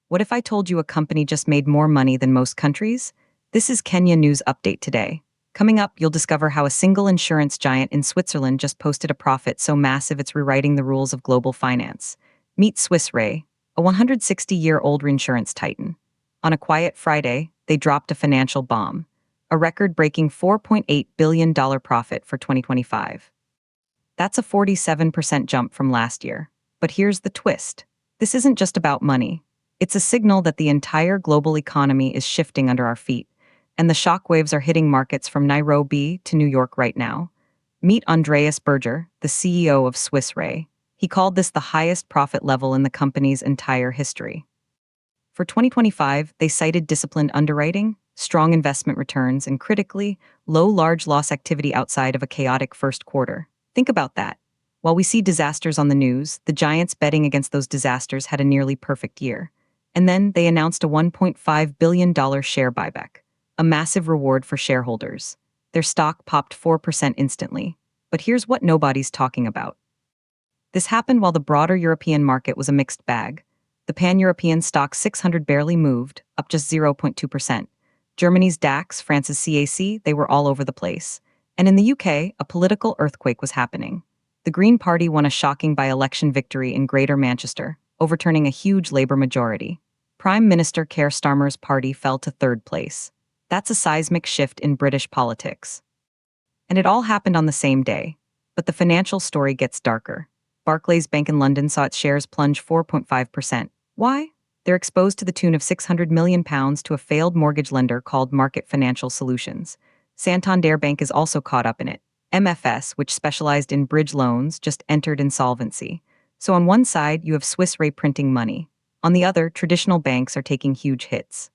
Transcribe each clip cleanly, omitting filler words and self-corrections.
What if I told you a company just made more money than most countries? This is Kenya News Update today. Coming up, you'll discover how a single insurance giant in Switzerland just posted a profit so massive it's rewriting the rules of global finance. Meet Swiss Re, a 160-year-old reinsurance titan. On a quiet Friday, they dropped a financial bomb, a record-breaking $4.8 billion profit for 2025. That's a 47% jump from last year. But here's the twist. This isn't just about money. It's a signal that the entire global economy is shifting under our feet, and the shockwaves are hitting markets from Nairobi to New York right now. Meet Andreas Berger, the CEO of Swiss Re. He called this the highest profit level in the company's entire history. For 2025, they cited disciplined underwriting, strong investment returns, and critically, low large loss activity outside of a chaotic first quarter. Think about that. While we see disasters on the news, the giants betting against those disasters had a nearly perfect year. And then they announced a $1.5 billion share buyback, a massive reward for shareholders. Their stock popped 4% instantly. But here's what nobody's talking about. This happened while the broader European market was a mixed bag. The pan-European stock 600 barely moved, up just 0.2%. Germany's DAX, France's CAC, they were all over the place. And in the UK, a political earthquake was happening. The Green Party won a shocking by-election victory in Greater Manchester, overturning a huge Labour majority. Prime Minister Keir Starmer's party fell to third place. That's a seismic shift in British politics. And it all happened on the same day. But the financial story gets darker. Barclays Bank in London saw its shares plunge 4.5%. Why? They're exposed to the tune of £600 million to a failed mortgage lender called Market Financial Solutions. Santander Bank is also caught up in it. MFS, which specialized in bridge loans, just entered insolvency. So on one side, you have Swiss Re printing money. On the other, traditional banks are taking huge hits.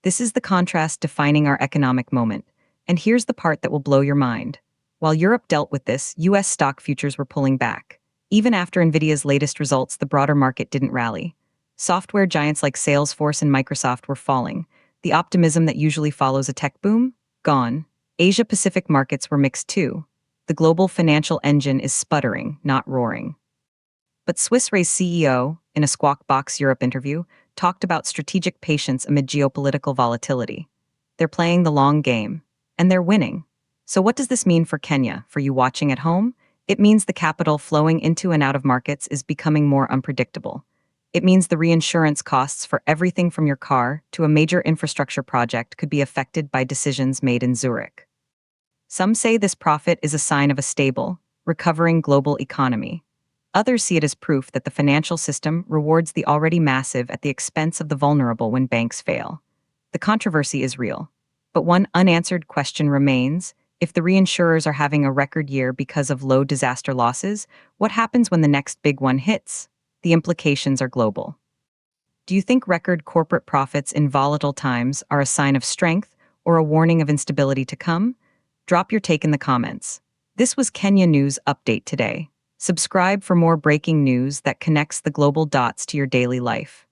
This is the contrast defining our economic moment. And here's the part that will blow your mind. While Europe dealt with this, US stock futures were pulling back. Even after Nvidia's latest results, the broader market didn't rally. Software giants like Salesforce and Microsoft were falling. The optimism that usually follows a tech boom? Gone. Asia-Pacific markets were mixed too. The global financial engine is sputtering, not roaring. But Swiss Re's CEO, in a Squawk Box Europe interview, talked about strategic patience amid geopolitical volatility. They're playing the long game, and they're winning. So what does this mean for Kenya, for you watching at home? It means the capital flowing into and out of markets is becoming more unpredictable. It means the reinsurance costs for everything from your car to a major infrastructure project could be affected by decisions made in Zurich. Some say this profit is a sign of a stable, recovering global economy. Others see it as proof that the financial system rewards the already massive at the expense of the vulnerable when banks fail. The controversy is real. But one unanswered question remains: if the reinsurers are having a record year because of low disaster losses, what happens when the next big one hits? The implications are global. Do you think record corporate profits in volatile times are a sign of strength or a warning of instability to come? Drop your take in the comments. This was Kenya News Update today. Subscribe for more breaking news that connects the global dots to your daily life.